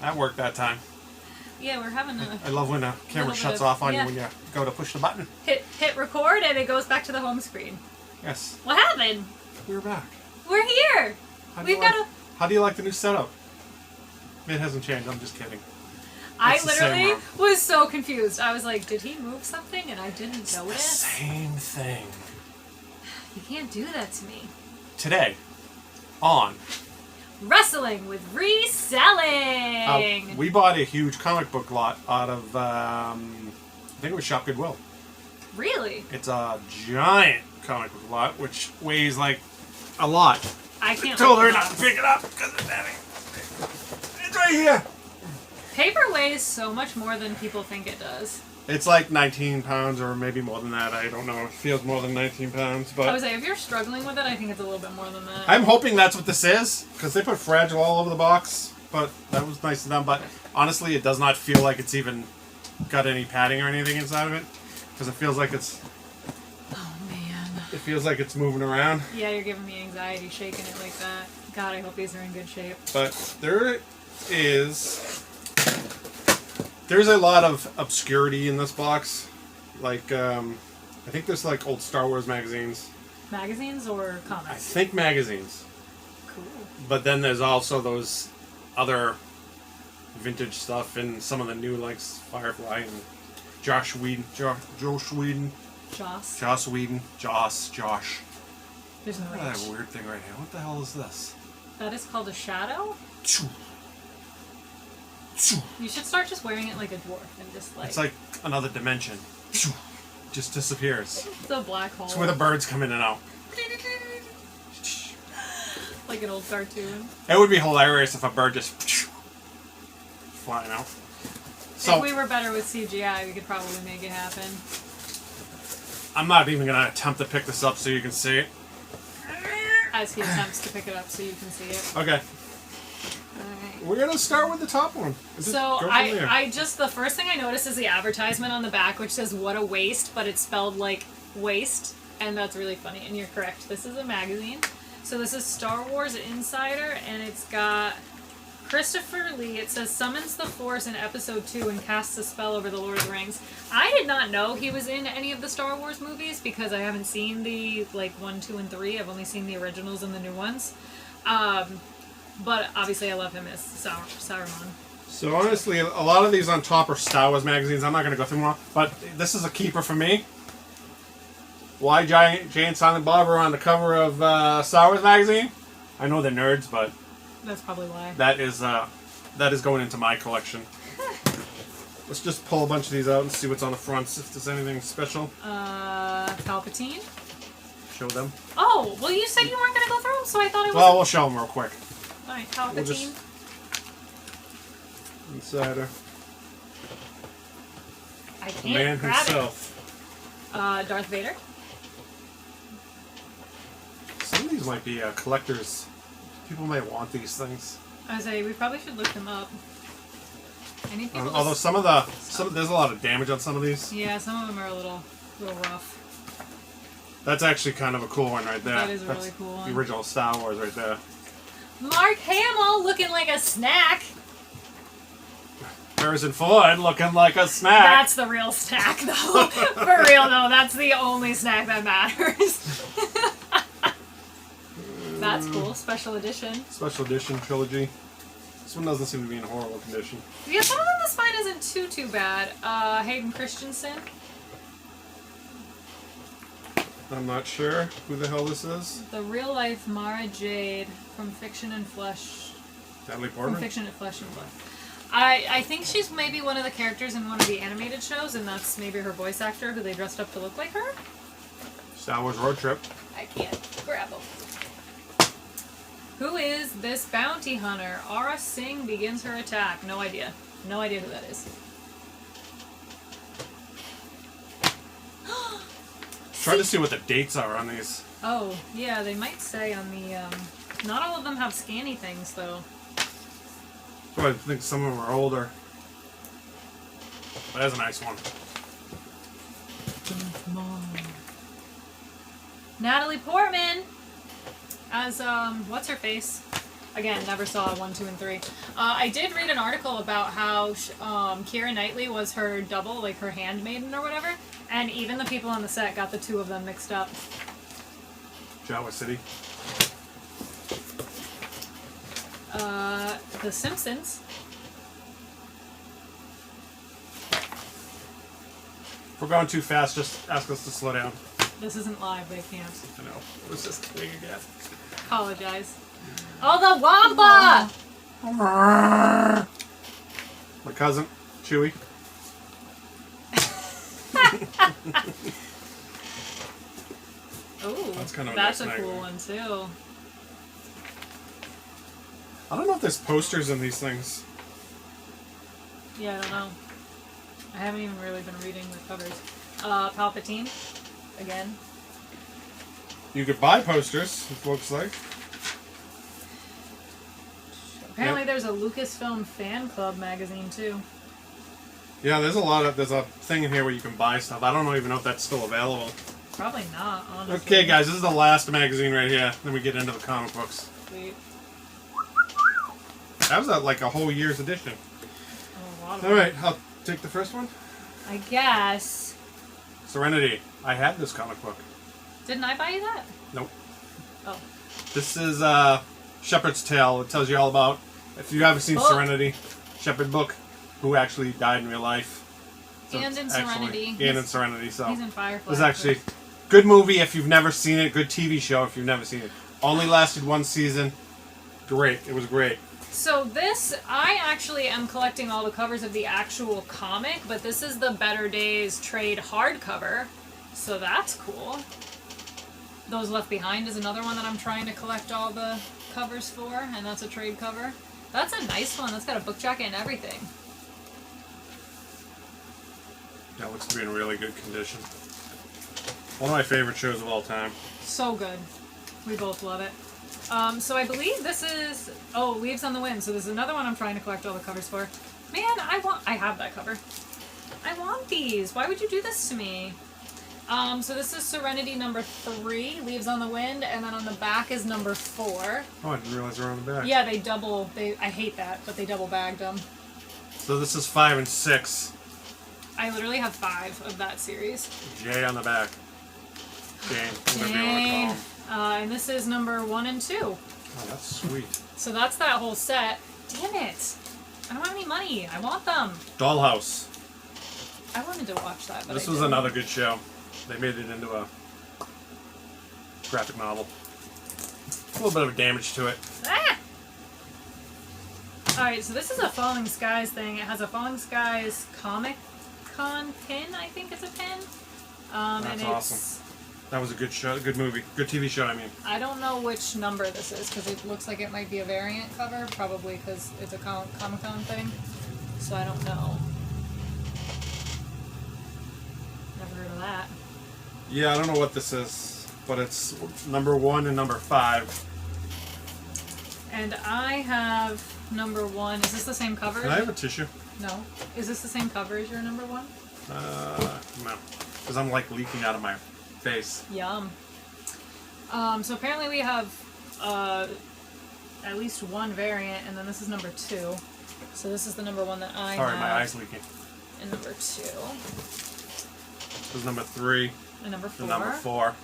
That worked that time. Yeah, we're having a... I love when the camera shuts off on you when you go to push the button. Hit record and it goes back to the home screen. Yes. What happened? We're back. We're here. How do you like the new setup? It hasn't changed. I'm just kidding. I literally was so confused. I was like, did he move something and I didn't notice? The same thing. You can't do that to me. Today, on Reselling with Reselling. We bought a huge comic book lot out of, I think it was Shop Goodwill. Really? It's a giant comic book lot, which weighs like a lot. I can't. Told her not to pick it up because it's heavy. It's right here. Paper weighs so much more than people think it does. It's like 19 pounds or maybe more than that. I don't know. It feels more than 19 pounds. But I would say if you're struggling with it, I think it's a little bit more than that. I'm hoping that's what this is because they put Fragile all over the box. But that was nice of them. But honestly, it does not feel like it's even got any padding or anything inside of it because it feels like it's... Oh, man. It feels like it's moving around. Yeah, you're giving me anxiety shaking it like that. God, I hope these are in good shape. But there's a lot of obscurity in this box. Like, I think there's like old Star Wars magazines. Magazines or comics? I think magazines. Cool. But then there's also those other vintage stuff and some of the new, like Firefly and Joss Whedon. Joss Whedon. There's no Look at that weird thing right here. What the hell is this? That is called a shadow? You should start just wearing it like a dwarf and just like... It's like another dimension. Just disappears. It's a black hole. It's where the birds come in and out. Like an old cartoon. It would be hilarious if a bird just flying out. So, if we were better with CGI, we could probably make it happen. I'm not even going to attempt to pick this up so you can see it. As he attempts to pick it up so you can see it. Okay. Alright. We're going to start with the top one. So, the first thing I noticed is the advertisement on the back, which says, "What a waste," but it's spelled like waste, and that's really funny, and you're correct. This is a magazine. So this is Star Wars Insider, and it's got Christopher Lee. It says, summons the Force in Episode 2 and casts a spell over the Lord of the Rings. I did not know he was in any of the Star Wars movies, because I haven't seen the, 1, 2, and 3. I've only seen the originals and the new ones. But obviously I love him as Saruman. So honestly, a lot of these on top are Star Wars magazines. I'm not going to go through them all, but this is a keeper for me. Why Jay and Silent Bob are on the cover of Star Wars magazine? I know they're nerds, but that's probably why. That is going into my collection. Let's just pull a bunch of these out and see what's on the fronts. If there's anything special. Palpatine. Show them. Oh, well, you said you weren't going to go through them, so I thought it was. Well, we'll show them real quick. All right, Palpatine. Insider. I can't the man grab himself. It. Darth Vader. Some of these might be collectors. People may want these things. I was saying we probably should look them up. I need people. Although there's a lot of damage on some of these. Yeah, some of them are a little rough. That's actually kind of a cool one right there. That is a really cool one. The original Star Wars right there. Mark Hamill looking like a snack. Harrison Ford looking like a snack. That's the real snack, though. For real, though. That's the only snack that matters. That's cool. Special edition. Special edition trilogy. This one doesn't seem to be in horrible condition. Yeah, some of them the spine isn't too bad. Hayden Christensen. I'm not sure who the hell this is. The real life Mara Jade from Fiction and Flesh. Natalie Portman? From Fiction and Flesh and Blood. I think she's maybe one of the characters in one of the animated shows, and that's maybe her voice actor who they dressed up to look like her. Star Wars Road Trip. I can't grab them. Who is this bounty hunter? Aura Singh begins her attack. No idea. No idea who that is. Try to see what the dates are on these. Oh, yeah, they might say on the, not all of them have scanny things, though. Oh, I think some of them are older. But that's a nice one. Natalie Portman as, what's her face? Again, never saw 1, 2, and 3. I did read an article about how Keira Knightley was her double, like her handmaiden or whatever, and even the people on the set got the two of them mixed up. Jawa City. The Simpsons. If we're going too fast, just ask us to slow down. This isn't live, they can't. I know. It was just kidding again. Apologize. Oh, the Wampa! My cousin, Chewy. Oh, That's kind of that's nice a cool magazine. one too. I don't know if there's posters in these things. Yeah, I don't know. I haven't even really been reading the covers. Palpatine, again. You could buy posters, it looks like. Apparently there's a Lucasfilm fan club magazine too. Yeah, there's a thing in here where you can buy stuff. I don't even know if that's still available. Probably not, honestly. Okay, guys, this is the last magazine right here. Then we get into the comic books. Sweet. That was like a whole year's edition. Oh, a lot of All right, I'll take the first one. I guess. Serenity. I had this comic book. Didn't I buy you that? Nope. Oh. This is Shepherd's Tale. It tells you all about, if you haven't seen Serenity, Shepherd book, who actually died in real life. So And in it's actually- Serenity. And in Serenity, so. He's in Firefly. It's actually good movie if you've never seen it. Good TV show if you've never seen it. Only lasted one season. Great. It was great. So this, I actually am collecting all the covers of the actual comic, but this is the Better Days trade hardcover, so that's cool. Those Left Behind is another one that I'm trying to collect all the covers for, and that's a trade cover. That's a nice one. That's got a book jacket and everything. That looks to be in really good condition. One of my favorite shows of all time. So good. We both love it. So I believe this is... Oh, Leaves on the Wind. So there's another one I'm trying to collect all the covers for. Man, I have that cover. I want these. Why would you do this to me? So this is Serenity number 3, Leaves on the Wind, and then on the back is number 4. Oh, I didn't realize they were on the back. Yeah, they double... I hate that, but they double bagged them. So this is 5 and 6. I literally have 5 of that series. J on the back. Jane, whatever you want to call them. And this is number 1 and 2. Oh, that's sweet. So that's that whole set. Damn it! I don't have any money. I want them. Dollhouse. I wanted to watch that, but This I was didn't. another good show. They made it into a graphic novel. A little bit of damage to it. Ah! Alright, so this is a Falling Skies thing. It has a Falling Skies Comic Con pin, I think it's a pin. That's and awesome. That was a good show, good movie, good TV show, I mean. I don't know which number this is, because it looks like it might be a variant cover, probably because it's a Comic-Con thing. So I don't know. Never heard of that. Yeah, I don't know what this is, but it's number 1 and number 5. And I have number 1. Is this the same cover? Can I have a tissue? No. Is this the same cover as your number 1? No. Because I'm like leaking out of my face. Yum. So apparently we have at least one variant, and then this is number 2. So this is the number 1 that I Sorry, have. my eye's leaking. And number 2. This is number 3. And number 4. And number 4.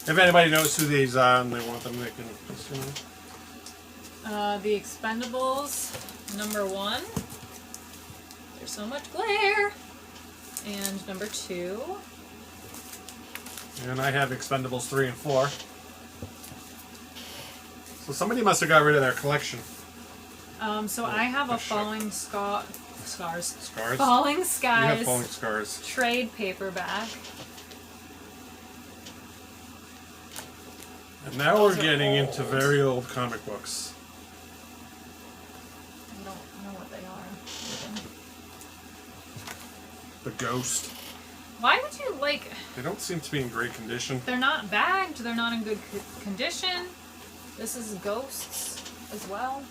If anybody knows who these are and they want them, they can just, you know. The Expendables, number 1. There's so much glare. And number 2. And I have Expendables 3 and 4. So somebody must have got rid of their collection. So I have a Falling Scars? Falling You Skies have Falling Scars. trade paperback. And now Those we're are getting old. into very old comic books. I don't know what they are. The Ghost. Why would you, like... They don't seem to be in great condition. They're not bagged. They're not in good condition. This is Ghosts as well.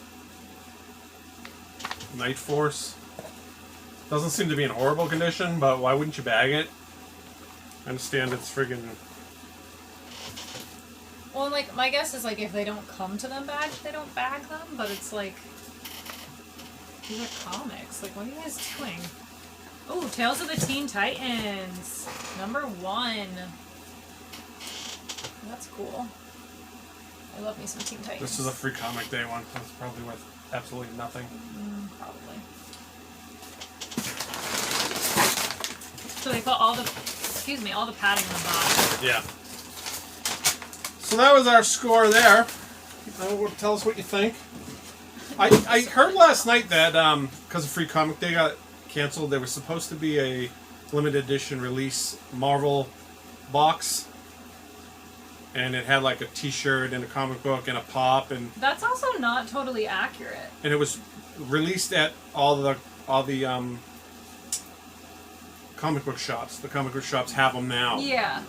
Night Force. Doesn't seem to be in horrible condition, but why wouldn't you bag it? I understand it's friggin'... Well, like, my guess is, like, if they don't come to them bagged, they don't bag them, but it's like, these are comics. Like, what are you guys doing? Oh, Tales of the Teen Titans, #1. That's cool. I love me some Teen Titans. This is a free comic day one. That's probably worth absolutely nothing. Probably. So they put all the padding in the box. Yeah. So that was our score there. Tell us what you think. I heard last night that because of Free Comic Day got canceled, there was supposed to be a limited edition release Marvel box, and it had like a T-shirt and a comic book and a pop, and that's also not totally accurate. And it was released at all the comic book shops. The comic book shops have them now. Yeah.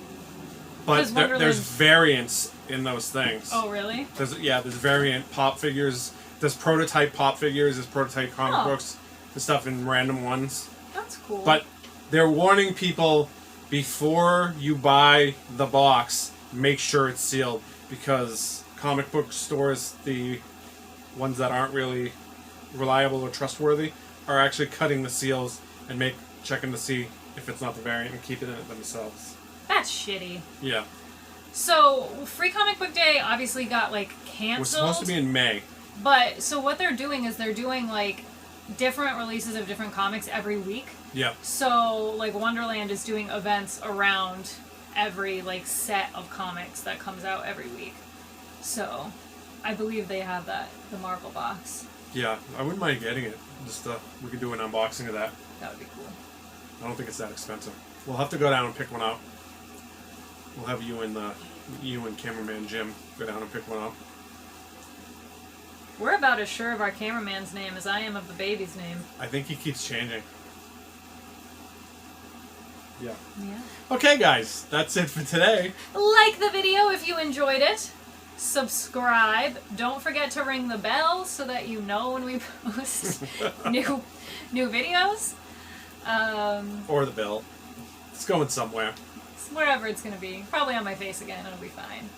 But there's variants in those things. Oh, really? There's variant pop figures. There's prototype pop figures. There's prototype comic books and stuff in random ones. That's cool. But they're warning people before you buy the box, make sure it's sealed, because comic book stores, the ones that aren't really reliable or trustworthy, are actually cutting the seals and checking to see if it's not the variant and keeping it themselves. That's shitty. Yeah. So, Free Comic Book Day obviously got, like, canceled. It was supposed to be in May. But, so what they're doing is they're doing, like, different releases of different comics every week. Yeah. So, like, Wonderland is doing events around every, like, set of comics that comes out every week. So, I believe they have the Marvel box. Yeah, I wouldn't mind getting it. Just we could do an unboxing of that. That would be cool. I don't think it's that expensive. We'll have to go down and pick one up. We'll have you and cameraman Jim go down and pick one up. We're about as sure of our cameraman's name as I am of the baby's name. I think he keeps changing. Yeah. Yeah. Okay, guys, that's it for today. Like the video if you enjoyed it. Subscribe. Don't forget to ring the bell so that you know when we post new videos. Or the bell. It's going somewhere. Wherever it's going to be. Probably on my face again. It'll be fine.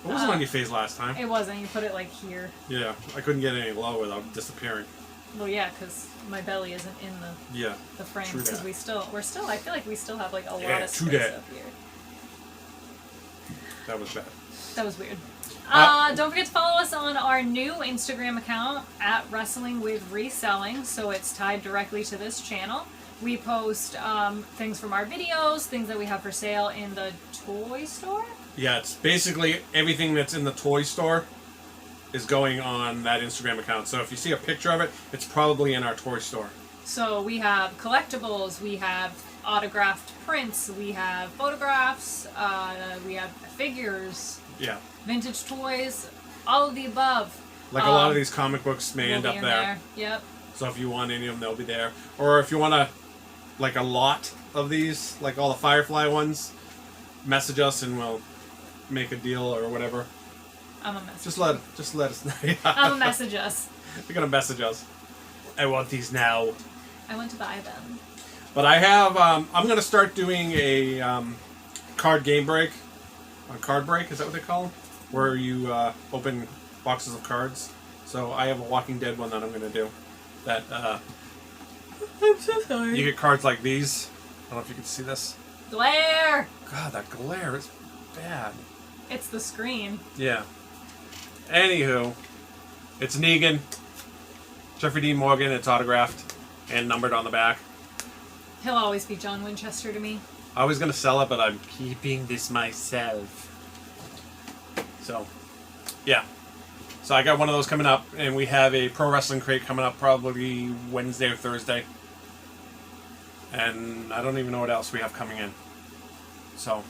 It wasn't on your face last time. It wasn't. You put it like here. Yeah, I couldn't get any lower without disappearing. Well, yeah, because my belly isn't in the frame. Because I feel like we still have like a lot of space up here. That was bad. That was weird. Don't forget to follow us on our new Instagram account at Reselling with Reselling. So it's tied directly to this channel. We post things from our videos, things that we have for sale in the toy store. Yeah, it's basically everything that's in the toy store is going on that Instagram account. So if you see a picture of it, it's probably in our toy store. So we have collectibles, we have autographed prints, we have photographs, we have figures, vintage toys, all of the above. Like a lot of these comic books may end up there. Yep. So if you want any of them, they'll be there. Or if you want a lot of these, like all the Firefly ones, message us and we'll make a deal or whatever. I'm a message. Just let us know. Yeah. I'm a message us. You're gonna message us. I want these now. I want to buy them. But I have. I'm gonna start doing a card game break. A card break, is that what they call them? Where you open boxes of cards. So I have a Walking Dead one that I'm gonna do. That I'm so sorry. You get cards like these. I don't know if you can see this. Glare. God, that glare is bad. It's the screen. Yeah. Anywho, it's Negan, Jeffrey Dean Morgan. It's autographed and numbered on the back. He'll always be John Winchester to me. I was gonna sell it, but I'm keeping this myself. So, yeah. So I got one of those coming up, and we have a pro wrestling crate coming up probably Wednesday or Thursday. And I don't even know what else we have coming in. So,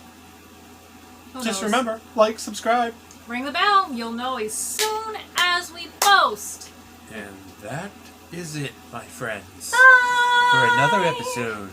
just remember, like, subscribe. Ring the bell. You'll know as soon as we post. And that is it, my friends. Bye. For another episode